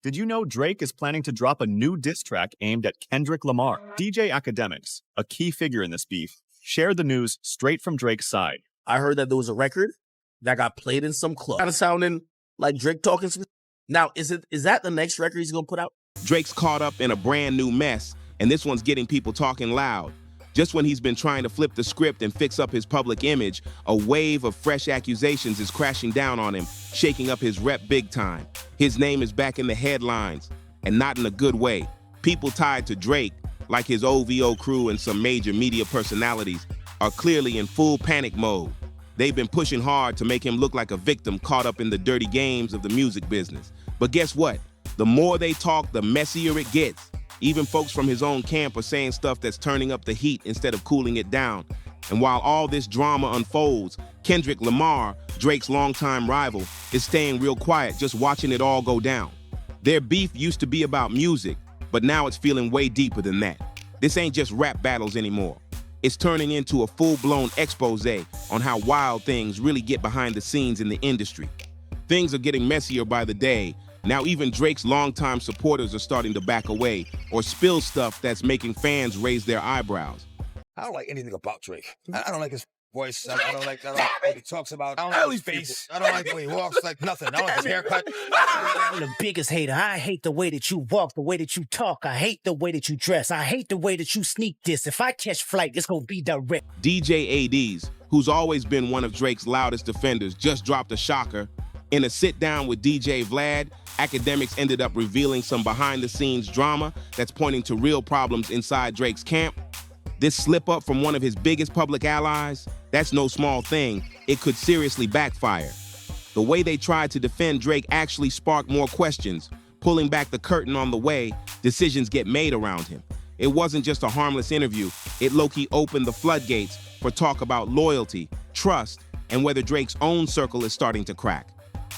Did you know Drake is planning to drop a new diss track aimed at Kendrick Lamar? DJ Academics, a key figure in this beef, shared the news straight from Drake's side. I heard that there was a record that got played in some club. Kind of sounding like Drake talking. Now, is that the next record he's gonna put out? Drake's caught up in a brand new mess, and this one's getting people talking loud. Just when he's been trying to flip the script and fix up his public image, a wave of fresh accusations is crashing down on him, shaking up his rep big time. His name is back in the headlines, and not in a good way. People tied to Drake, like his OVO crew and some major media personalities, are clearly in full panic mode. They've been pushing hard to make him look like a victim caught up in the dirty games of the music business. But guess what? The more they talk, the messier it gets. Even folks from his own camp are saying stuff that's turning up the heat instead of cooling it down. And while all this drama unfolds, Kendrick Lamar, Drake's longtime rival, is staying real quiet, just watching it all go down. Their beef used to be about music, but now it's feeling way deeper than that. This ain't just rap battles anymore. It's turning into a full-blown expose on how wild things really get behind the scenes in the industry. Things are getting messier by the day. Now even Drake's longtime supporters are starting to back away or spill stuff that's making fans raise their eyebrows. I don't like anything about Drake. I don't like his voice. I don't like what he talks about. I don't like his face. I don't like the way he walks, like nothing. I don't like his haircut. I'm the biggest hater. I hate the way that you walk, the way that you talk. I hate the way that you dress. I hate the way that you sneak this. If I catch flight, it's gonna be direct. DJ ADs, who's always been one of Drake's loudest defenders, just dropped a shocker. In a sit-down with DJ Vlad, Academics ended up revealing some behind-the-scenes drama that's pointing to real problems inside Drake's camp. This slip-up from one of his biggest public allies, that's no small thing. It could seriously backfire. The way they tried to defend Drake actually sparked more questions, pulling back the curtain on the way decisions get made around him. It wasn't just a harmless interview. It low-key opened the floodgates for talk about loyalty, trust, and whether Drake's own circle is starting to crack.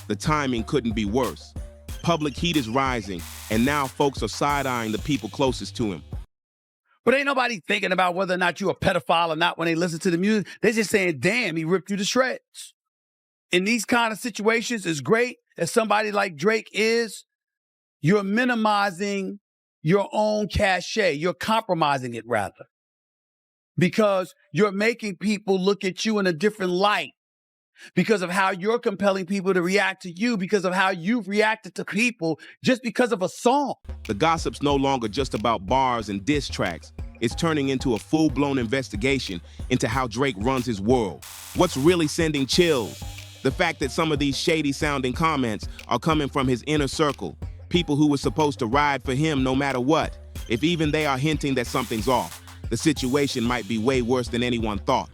The timing couldn't be worse. Public heat is rising, and now folks are side-eyeing the people closest to him. But ain't nobody thinking about whether or not you're a pedophile or not when they listen to the music. They're just saying, damn, he ripped you to shreds. In these kind of situations, as great as somebody like Drake is, you're minimizing your own cachet. You're compromising it, rather. Because you're making people look at you in a different light. Because of how you're compelling people to react to you, because of how you've reacted to people just because of a song. The gossip's no longer just about bars and diss tracks. It's turning into a full-blown investigation into how Drake runs his world. What's really sending chills? The fact that some of these shady-sounding comments are coming from his inner circle, people who were supposed to ride for him no matter what. If even they are hinting that something's off, the situation might be way worse than anyone thought.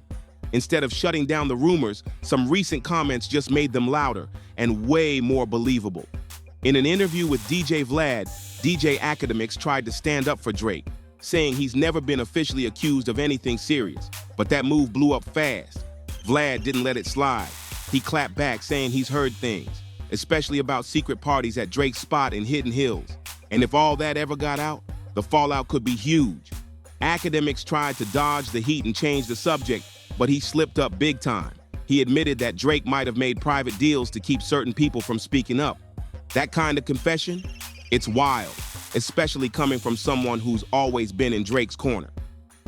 Instead of shutting down the rumors, some recent comments just made them louder and way more believable. In an interview with DJ Vlad, DJ Academics tried to stand up for Drake, saying he's never been officially accused of anything serious, but that move blew up fast. Vlad didn't let it slide. He clapped back, saying he's heard things, especially about secret parties at Drake's spot in Hidden Hills. And if all that ever got out, the fallout could be huge. Academics tried to dodge the heat and change the subject, but he slipped up big time. He admitted that Drake might have made private deals to keep certain people from speaking up. That kind of confession, it's wild, especially coming from someone who's always been in Drake's corner.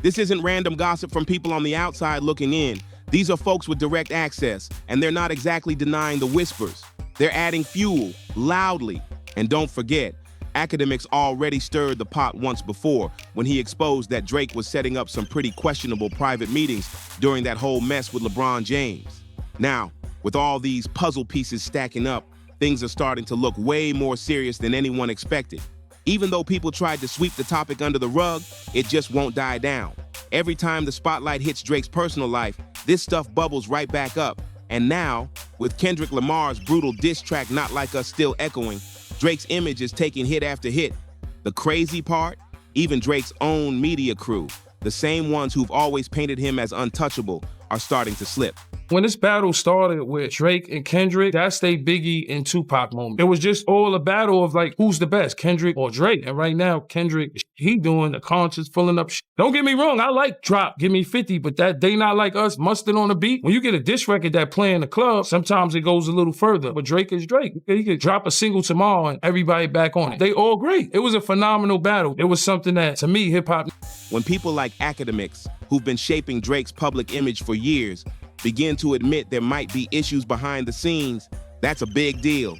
This isn't random gossip from people on the outside looking in. These are folks with direct access, and they're not exactly denying the whispers. They're adding fuel, loudly. And don't forget, Academics already stirred the pot once before when he exposed that Drake was setting up some pretty questionable private meetings during that whole mess with LeBron James. Now, with all these puzzle pieces stacking up, things are starting to look way more serious than anyone expected. Even though people tried to sweep the topic under the rug, it just won't die down. Every time the spotlight hits Drake's personal life, this stuff bubbles right back up. And now, with Kendrick Lamar's brutal diss track Not Like Us still echoing, Drake's image is taking hit after hit. The crazy part, even Drake's own media crew, the same ones who've always painted him as untouchable, are starting to slip. When this battle started with Drake and Kendrick, that's they Biggie and Tupac moment. It was just all a battle of like, who's the best, Kendrick or Drake? And right now, Kendrick, he doing the conscious pulling up shit. Don't get me wrong, I like Drop, Give Me 50, but that They Not Like Us, Mustard on the Beat. When you get a diss record that play in the club, sometimes it goes a little further. But Drake is Drake. He could drop a single tomorrow and everybody back on it. They all great. It was a phenomenal battle. It was something that, to me, hip-hop. When people like Academics, who've been shaping Drake's public image for years, begin to admit there might be issues behind the scenes, that's a big deal.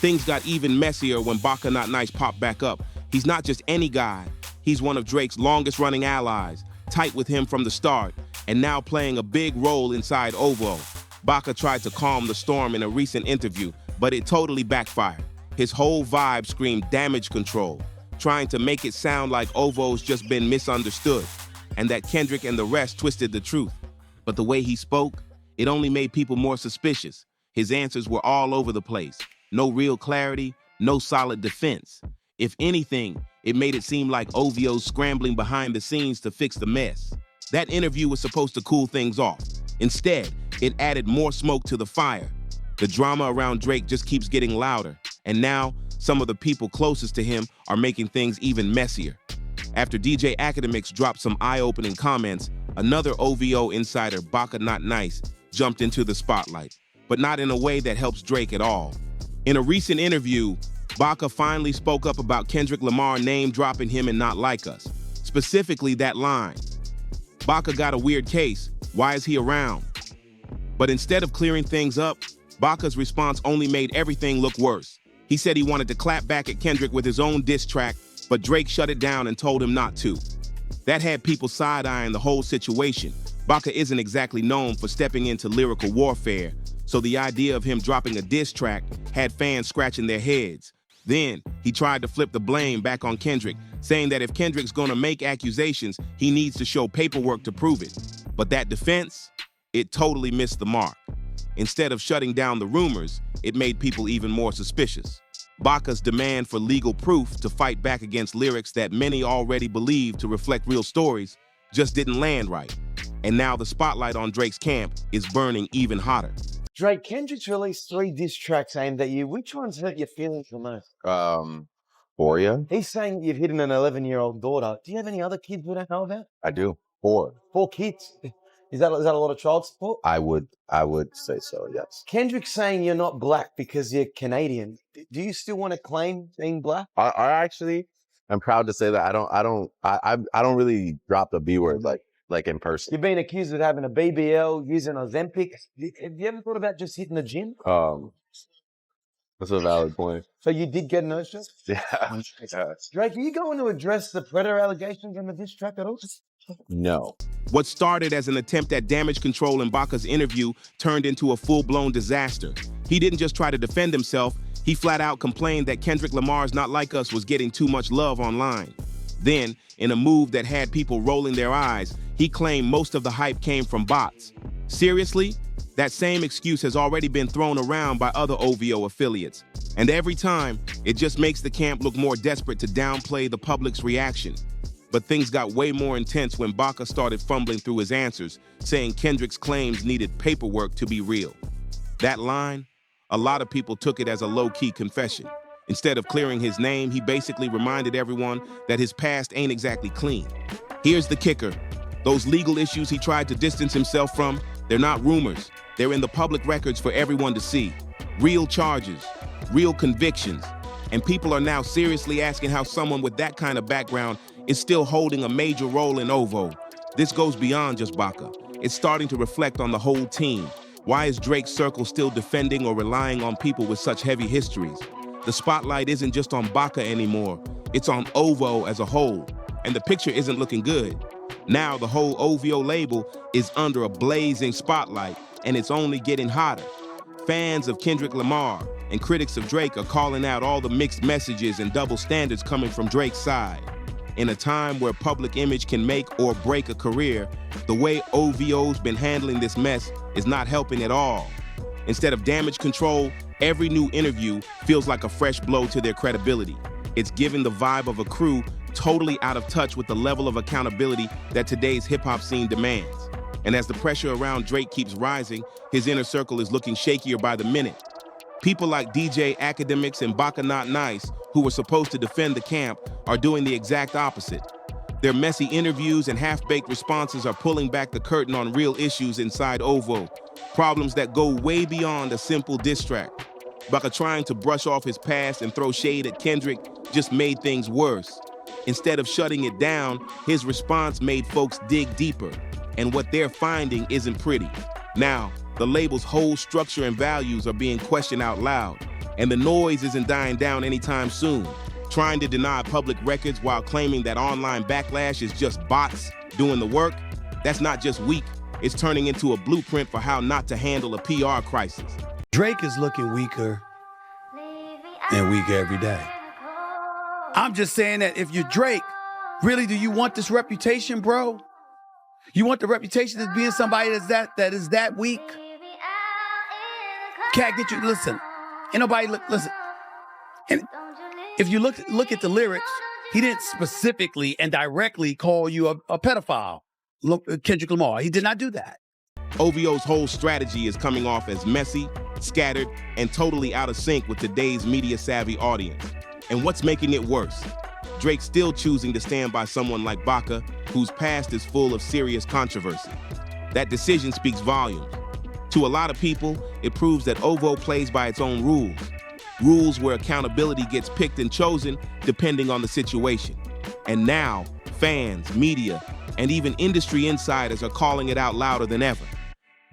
Things got even messier when Baka Not Nice popped back up. He's not just any guy. He's one of Drake's longest-running allies, tight with him from the start, and now playing a big role inside OVO. Baka tried to calm the storm in a recent interview, but it totally backfired. His whole vibe screamed damage control, trying to make it sound like OVO's just been misunderstood, and that Kendrick and the rest twisted the truth. But the way he spoke, it only made people more suspicious. His answers were all over the place. No real clarity, no solid defense. If anything, it made it seem like OVO's scrambling behind the scenes to fix the mess. That interview was supposed to cool things off. Instead, it added more smoke to the fire. The drama around Drake just keeps getting louder, and now some of the people closest to him are making things even messier. After DJ Academics dropped some eye-opening comments, another OVO insider, Baka Not Nice, jumped into the spotlight, but not in a way that helps Drake at all. In a recent interview, Baka finally spoke up about Kendrick Lamar name-dropping him and Not Like Us, specifically that line. Baka got a weird case, why is he around? But instead of clearing things up, Baka's response only made everything look worse. He said he wanted to clap back at Kendrick with his own diss track, but Drake shut it down and told him not to. That had people side-eyeing the whole situation. Baka isn't exactly known for stepping into lyrical warfare, so the idea of him dropping a diss track had fans scratching their heads. Then, he tried to flip the blame back on Kendrick, saying that if Kendrick's gonna make accusations, he needs to show paperwork to prove it. But that defense, it totally missed the mark. Instead of shutting down the rumors, it made people even more suspicious. Baka's demand for legal proof to fight back against lyrics that many already believed to reflect real stories just didn't land right. And now the spotlight on Drake's camp is burning even hotter. Drake, Kendrick's released 3 diss tracks aimed at you. Which ones hurt your feelings the most? Boria. He's saying you've hit an 11-year-old daughter. Do you have any other kids we don't know about? I do. 4. 4 kids? Is that a lot of child support? I would say so, yes. Kendrick's saying you're not black because you're Canadian. Do you still want to claim being black? I actually, I'm proud to say that I don't really drop the B word like in person. You've been accused of having a BBL, using Ozempic. Have you ever thought about just hitting the gym? That's a valid point. So you did get a nose job? Yeah. Drake, are you going to address the Predator allegations in the diss track at all? No. What started as an attempt at damage control in Baka's interview turned into a full-blown disaster. He didn't just try to defend himself, he flat out complained that Kendrick Lamar's Not Like Us was getting too much love online. Then, in a move that had people rolling their eyes, he claimed most of the hype came from bots. Seriously? That same excuse has already been thrown around by other OVO affiliates. And every time, it just makes the camp look more desperate to downplay the public's reaction. But things got way more intense when Baka started fumbling through his answers, saying Kendrick's claims needed paperwork to be real. That line, a lot of people took it as a low-key confession. Instead of clearing his name, he basically reminded everyone that his past ain't exactly clean. Here's the kicker. Those legal issues he tried to distance himself from, they're not rumors. They're in the public records for everyone to see. Real charges, real convictions. And people are now seriously asking how someone with that kind of background is still holding a major role in OVO. This goes beyond just Baka. It's starting to reflect on the whole team. Why is Drake's circle still defending or relying on people with such heavy histories? The spotlight isn't just on Baka anymore. It's on OVO as a whole. And the picture isn't looking good. Now the whole OVO label is under a blazing spotlight, and it's only getting hotter. Fans of Kendrick Lamar and critics of Drake are calling out all the mixed messages and double standards coming from Drake's side. In a time where public image can make or break a career, the way OVO's been handling this mess is not helping at all. Instead of damage control, every new interview feels like a fresh blow to their credibility. It's giving the vibe of a crew totally out of touch with the level of accountability that today's hip-hop scene demands. And as the pressure around Drake keeps rising, his inner circle is looking shakier by the minute. People like DJ Academics and Baka Not Nice, who were supposed to defend the camp, are doing the exact opposite. Their messy interviews and half-baked responses are pulling back the curtain on real issues inside OVO, problems that go way beyond a simple diss track. Baka trying to brush off his past and throw shade at Kendrick just made things worse. Instead of shutting it down, his response made folks dig deeper, and what they're finding isn't pretty. Now, the label's whole structure and values are being questioned out loud, and the noise isn't dying down anytime soon. Trying to deny public records while claiming that online backlash is just bots doing the work, that's not just weak, it's turning into a blueprint for how not to handle a PR crisis. Drake is looking weaker and weaker every day. I'm just saying that if you're Drake, really, do you want this reputation, bro? You want the reputation as being somebody that is that weak? Can't get you, listen, ain't nobody, listen. And if you look at the lyrics, he didn't specifically and directly call you a pedophile. Look, Kendrick Lamar, he did not do that. OVO's whole strategy is coming off as messy, scattered, and totally out of sync with today's media-savvy audience. And what's making it worse? Drake's still choosing to stand by someone like Baka, whose past is full of serious controversy. That decision speaks volumes. To a lot of people, it proves that OVO plays by its own rules. Rules where accountability gets picked and chosen depending on the situation. And now, fans, media, and even industry insiders are calling it out louder than ever.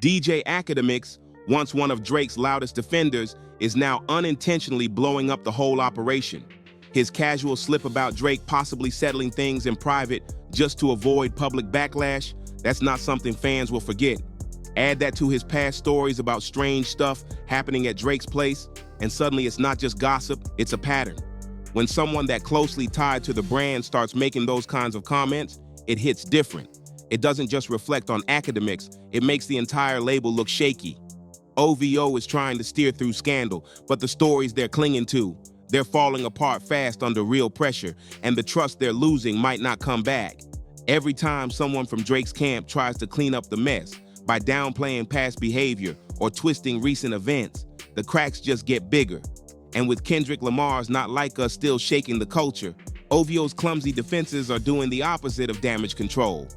DJ Academics, once one of Drake's loudest defenders, is now unintentionally blowing up the whole operation. His casual slip about Drake possibly settling things in private just to avoid public backlash, that's not something fans will forget. Add that to his past stories about strange stuff happening at Drake's place, and suddenly it's not just gossip, it's a pattern. When someone that closely tied to the brand starts making those kinds of comments, it hits different. It doesn't just reflect on Academics, it makes the entire label look shaky. OVO is trying to steer through scandal, but the stories they're clinging to, they're falling apart fast under real pressure, and the trust they're losing might not come back. Every time someone from Drake's camp tries to clean up the mess by downplaying past behavior or twisting recent events, the cracks just get bigger. And with Kendrick Lamar's Not Like Us still shaking the culture, OVO's clumsy defenses are doing the opposite of damage control.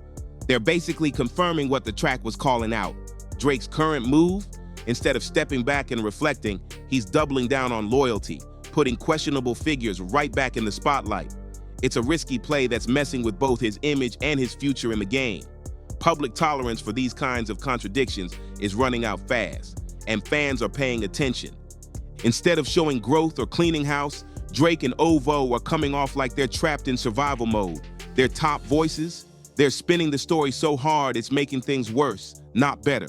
They're basically confirming what the track was calling out. Drake's current move, instead of stepping back and reflecting, he's doubling down on loyalty, putting questionable figures right back in the spotlight. It's a risky play that's messing with both his image and his future in the game. Public tolerance for these kinds of contradictions is running out fast, and fans are paying attention. Instead of showing growth or cleaning house, Drake and OVO are coming off like they're trapped in survival mode. They're top voices. They're spinning the story so hard it's making things worse, not better.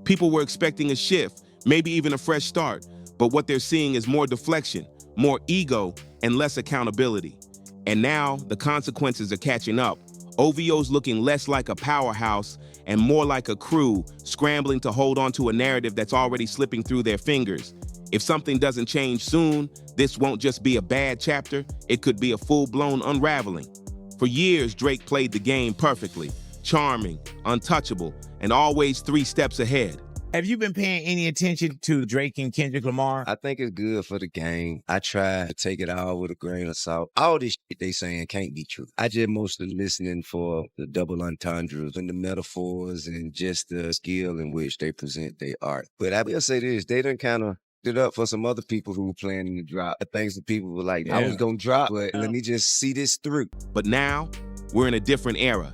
People were expecting a shift, maybe even a fresh start, but what they're seeing is more deflection, more ego, and less accountability. And now the consequences are catching up. OVO's looking less like a powerhouse and more like a crew scrambling to hold on to a narrative that's already slipping through their fingers. If something doesn't change soon, this won't just be a bad chapter, it could be a full-blown unraveling. For years, Drake played the game perfectly, charming, untouchable, and always 3 steps ahead. Have you been paying any attention to Drake and Kendrick Lamar? I think it's good for the game. I try to take it all with a grain of salt. All this shit they saying can't be true. I just mostly listening for the double entendres and the metaphors and just the skill in which they present their art. But I will say this, they done kind of it up for some other people who were planning to drop. Things that people were like, I was gonna drop, but let me just see this through. But now, we're in a different era.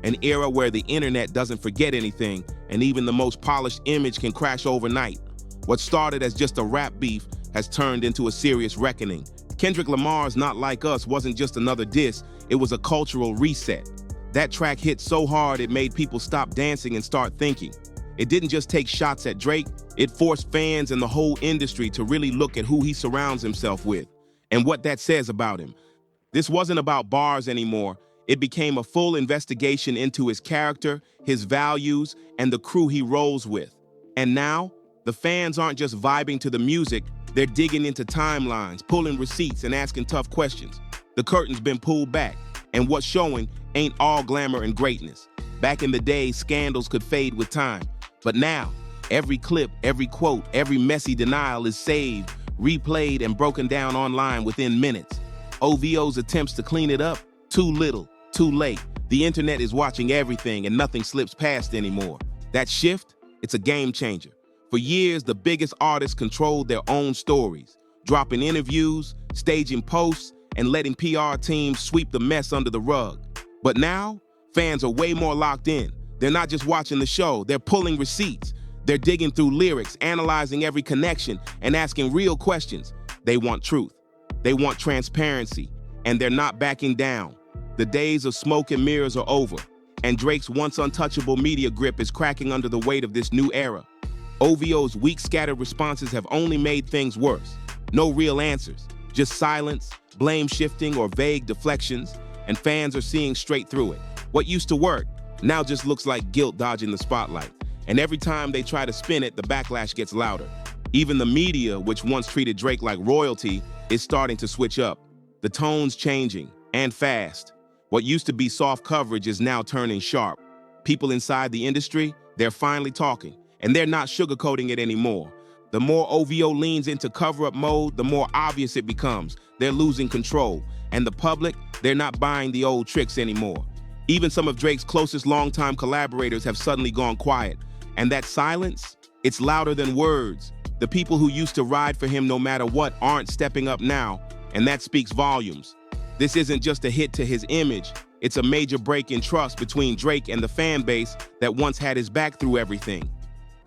An era where the internet doesn't forget anything, and even the most polished image can crash overnight. What started as just a rap beef has turned into a serious reckoning. Kendrick Lamar's Not Like Us wasn't just another diss, it was a cultural reset. That track hit so hard it made people stop dancing and start thinking. It didn't just take shots at Drake, it forced fans and the whole industry to really look at who he surrounds himself with and what that says about him. This wasn't about bars anymore. It became a full investigation into his character, his values, and the crew he rolls with. And now, the fans aren't just vibing to the music, they're digging into timelines, pulling receipts, and asking tough questions. The curtain's been pulled back, and what's showing ain't all glamour and greatness. Back in the day, scandals could fade with time. But now, every clip, every quote, every messy denial is saved, replayed, and broken down online within minutes. OVO's attempts to clean it up, too little, too late. The internet is watching everything and nothing slips past anymore. That shift, it's a game changer. For years, the biggest artists controlled their own stories, dropping interviews, staging posts, and letting PR teams sweep the mess under the rug. But now, fans are way more locked in. They're not just watching the show, they're pulling receipts. They're digging through lyrics, analyzing every connection, and asking real questions. They want truth. They want transparency, and they're not backing down. The days of smoke and mirrors are over, and Drake's once untouchable media grip is cracking under the weight of this new era. OVO's weak, scattered responses have only made things worse. No real answers, just silence, blame shifting, or vague deflections, and fans are seeing straight through it. What used to work now just looks like guilt dodging the spotlight. And every time they try to spin it, the backlash gets louder. Even the media, which once treated Drake like royalty, is starting to switch up. The tone's changing, and fast. What used to be soft coverage is now turning sharp. People inside the industry, they're finally talking, and they're not sugarcoating it anymore. The more OVO leans into cover-up mode, the more obvious it becomes. They're losing control, and the public, they're not buying the old tricks anymore. Even some of Drake's closest longtime collaborators have suddenly gone quiet, and that silence, it's louder than words. The people who used to ride for him no matter what aren't stepping up now, and that speaks volumes. This isn't just a hit to his image, it's a major break in trust between Drake and the fan base that once had his back through everything.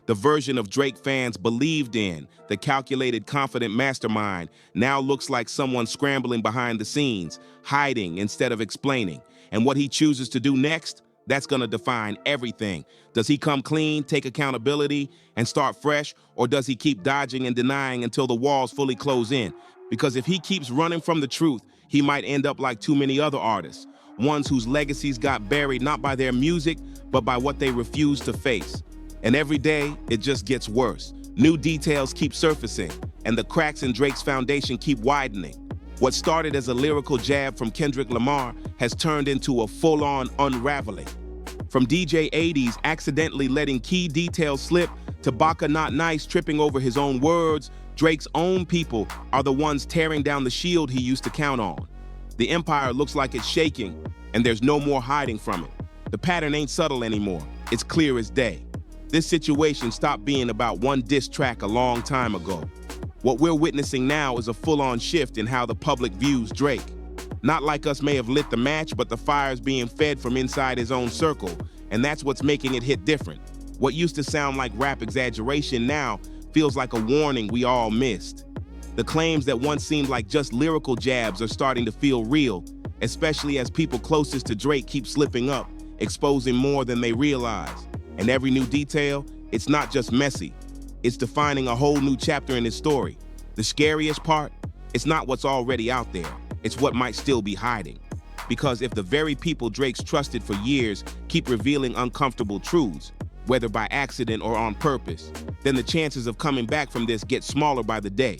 The version of Drake fans believed in, the calculated, confident mastermind, now looks like someone scrambling behind the scenes, hiding instead of explaining. And what he chooses to do next, that's gonna define everything. Does he come clean, take accountability, and start fresh, or does he keep dodging and denying until the walls fully close in? Because if he keeps running from the truth, he might end up like too many other artists, ones whose legacies got buried not by their music, but by what they refused to face. And every day, it just gets worse. New details keep surfacing, and the cracks in Drake's foundation keep widening. What started as a lyrical jab from Kendrick Lamar has turned into a full-on unraveling. From DJ 80s accidentally letting key details slip, to Baka not nice tripping over his own words, Drake's own people are the ones tearing down the shield he used to count on. The empire looks like it's shaking, and there's no more hiding from it. The pattern ain't subtle anymore, it's clear as day. This situation stopped being about one diss track a long time ago. What we're witnessing now is a full-on shift in how the public views Drake. Not like us may have lit the match, but the fire's being fed from inside his own circle, and that's what's making it hit different. What used to sound like rap exaggeration now feels like a warning we all missed. The claims that once seemed like just lyrical jabs are starting to feel real, especially as people closest to Drake keep slipping up, exposing more than they realize. And every new detail, it's not just messy, it's defining a whole new chapter in his story. The scariest part, it's not what's already out there, it's what might still be hiding. Because if the very people Drake's trusted for years keep revealing uncomfortable truths, whether by accident or on purpose, then the chances of coming back from this get smaller by the day.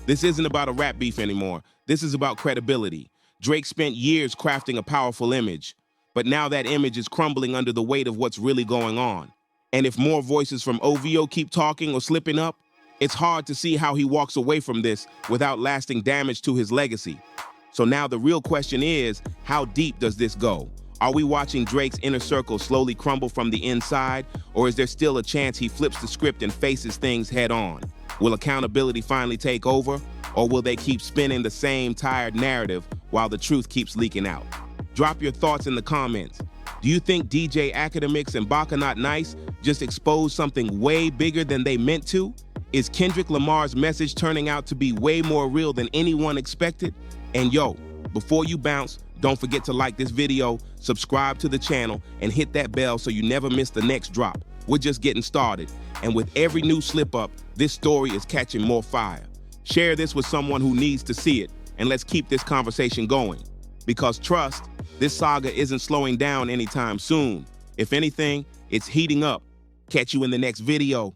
This isn't about a rap beef anymore, this is about credibility. Drake spent years crafting a powerful image, but now that image is crumbling under the weight of what's really going on. And if more voices from OVO keep talking or slipping up, it's hard to see how he walks away from this without lasting damage to his legacy. So now the real question is, how deep does this go? Are we watching Drake's inner circle slowly crumble from the inside, or is there still a chance he flips the script and faces things head on? Will accountability finally take over, or will they keep spinning the same tired narrative while the truth keeps leaking out? Drop your thoughts in the comments. Do you think DJ Academics and Baka Not Nice just exposed something way bigger than they meant to? Is Kendrick Lamar's message turning out to be way more real than anyone expected? And yo, before you bounce, don't forget to like this video, subscribe to the channel, and hit that bell so you never miss the next drop. We're just getting started, and with every new slip up, this story is catching more fire. Share this with someone who needs to see it, and let's keep this conversation going. Because trust, this saga isn't slowing down anytime soon. If anything, it's heating up. Catch you in the next video.